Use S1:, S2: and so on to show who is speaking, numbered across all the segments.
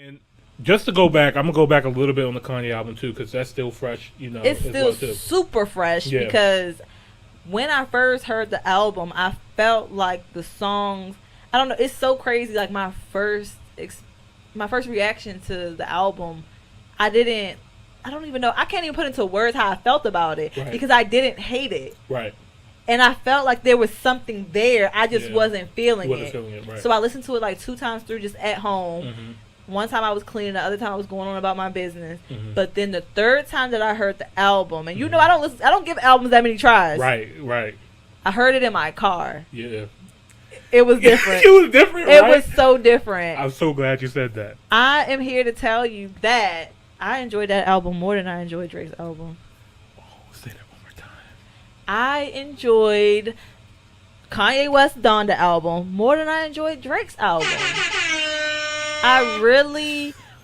S1: And just to go back, I'm gonna go back a little bit on the Kanye album too, because that's still fresh.
S2: It's still super fresh because when I first heard the album, I felt like the songs. I don't know. It's so crazy. Like my first reaction to the album, I don't even know. I can't even put into words how I felt about it because I didn't hate it.
S1: Right.
S2: And I felt like there was something there. I just wasn't feeling it.
S1: Right.
S2: So I listened to it like 2 times through just at home. Mm-hmm. One time I was cleaning, the other time I was going on about my business. Mm-hmm. But then the third time that I heard the album, and you know I don't give albums that many tries.
S1: Right.
S2: I heard it in my car.
S1: Yeah.
S2: It was different.
S1: It was different,
S2: It was so different.
S1: I'm so glad you said that.
S2: I am here to tell you that I enjoyed that album more than I enjoyed Drake's album.
S1: Oh, say that one more time.
S2: I enjoyed Kanye West's Donda album more than I enjoyed Drake's album. I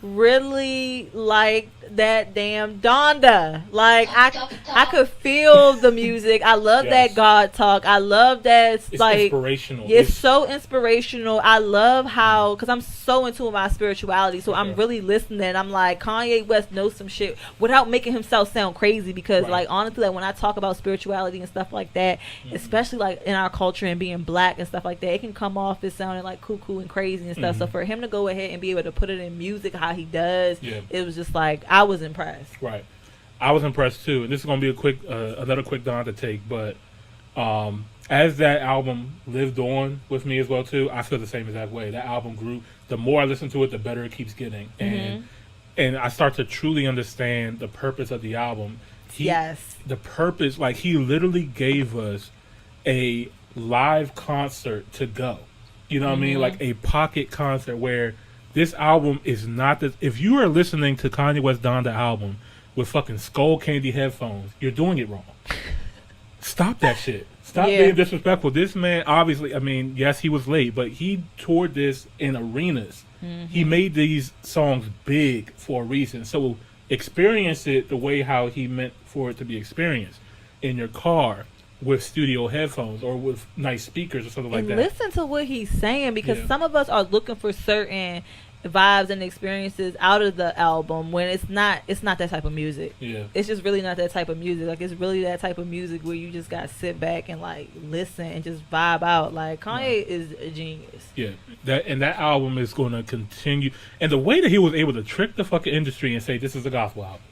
S2: really liked that damn Donda. Like I could feel the music. I love that God talk. I love that it's like
S1: inspirational.
S2: It's so inspirational. I love how, because I'm so into my spirituality, so I'm really listening. I'm like, Kanye West knows some shit without making himself sound crazy, because like honestly, like when I talk about spirituality and stuff like that, especially like in our culture and being black and stuff like that, it can come off as sounding like cuckoo and crazy and stuff. So for him to go ahead and be able to put it in music how he does, it was just like, I was impressed.
S1: Right. I was impressed too. And this is going to be another quick Donda take, but as that album lived on with me as well too, I feel the same exact way. That album grew. The more I listen to it, the better it keeps getting. And I start to truly understand the purpose of the album. The purpose, like he literally gave us a live concert to go. You know what I mean? Like a pocket concert where this album is not this. If you are listening to Kanye West Donda album with fucking skull candy headphones, you're doing it wrong. Stop that shit. Stop being disrespectful. This man, obviously, I mean, yes, he was late, but he toured this in arenas. He made these songs big for a reason. So experience it the way how he meant for it to be experienced in your car with studio headphones or with nice speakers or something like that.
S2: Listen to what he's saying, because some of us are looking for certain vibes and experiences out of the album when it's not that type of music. It's just really not that type of music. Like it's really that type of music where you just gotta sit back and like listen and just vibe out. Like Kanye is a genius. That
S1: album is going to continue, and the way that he was able to trick the fucking industry and say this is a gospel album,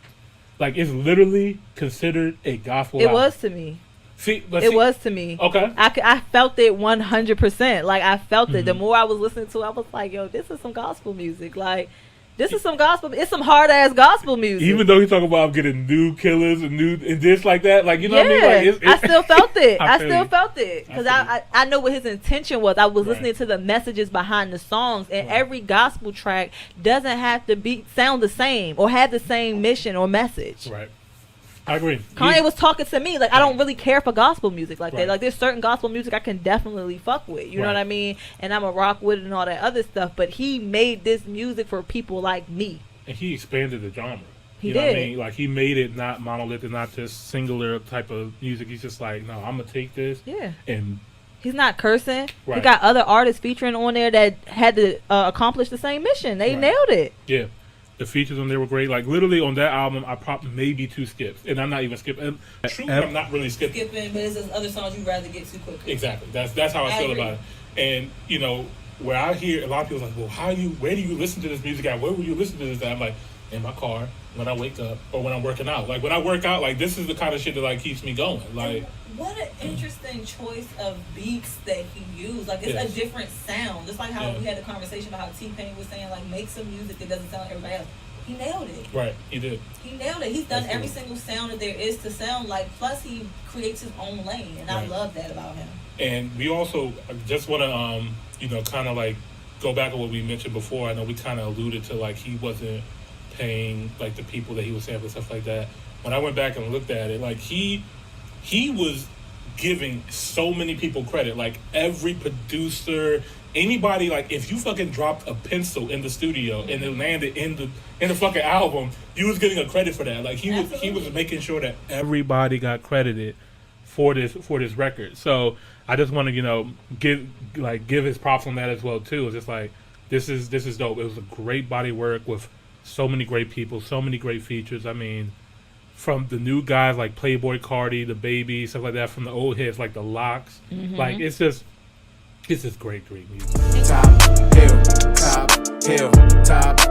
S1: like it's literally considered a gospel album.
S2: It was to me.
S1: It
S2: was to me.
S1: Okay.
S2: I felt it 100%. Like I felt it. The more I was listening to it, I was like, yo, this is some gospel music. Like this is some gospel. It's some hard ass gospel music.
S1: Even though he's talking about getting new killers and this like that, like you know what I mean? Like,
S2: I still felt it. I still felt it because I know what his intention was. I was listening to the messages behind the songs, and every gospel track doesn't have to sound the same or have the same mission or message.
S1: Right. I agree.
S2: Kanye was talking to me like I don't really care for gospel music like that. Like there's certain gospel music I can definitely fuck with, you know what I mean, and I'm a rock with it and all that other stuff. But he made this music for people like me,
S1: and he expanded the genre.
S2: He
S1: did. Know what I mean? Like he made it not monolithic, not just singular type of music. He's just like, no, I'm gonna take this. And
S2: he's not cursing. He got other artists featuring on there that had to accomplish the same mission. They nailed it.
S1: Yeah. The features on there were great. Like literally on that album, I probably maybe 2 skips, and I'm not even skipping. Truly, I'm not really skipping.
S2: But there's other songs you'd rather get to quickly.
S1: Exactly. That's how I feel about it. And you know, where I hear a lot of people like, well, where do you listen to this music at? Where will you listen to this at? I'm like, in my car, when I wake up, or when I'm working out. Like when I work out, like this is the kind of shit that like keeps me going. Like.
S2: What an interesting choice of beats that he used. Like, it's a different sound. Just like how we had a conversation about how T-Pain was saying, like, make some music that doesn't sound like everybody else. He nailed it.
S1: Right, he did.
S2: He nailed it. He's done every single sound that there is to sound like. Plus, he creates his own lane, and I love that about him.
S1: And we also just want to, kind of, like, go back to what we mentioned before. I know we kind of alluded to, like, he wasn't paying, like, the people that he was sampling, stuff like that. When I went back and looked at it, like, he was giving so many people credit, like every producer, anybody. Like if you fucking dropped a pencil in the studio and it landed in the fucking album, you was getting a credit for that. Like he was making sure that everybody got credited for this record. So I just want to give his props on that as well too. It's just like this is dope. It was a great body work with so many great people, so many great features. I mean, from the new guys like Playboy Cardi, the Baby, stuff like that, from the old hits like the Locks. Like it's just great music.
S3: Top hill, top hill, top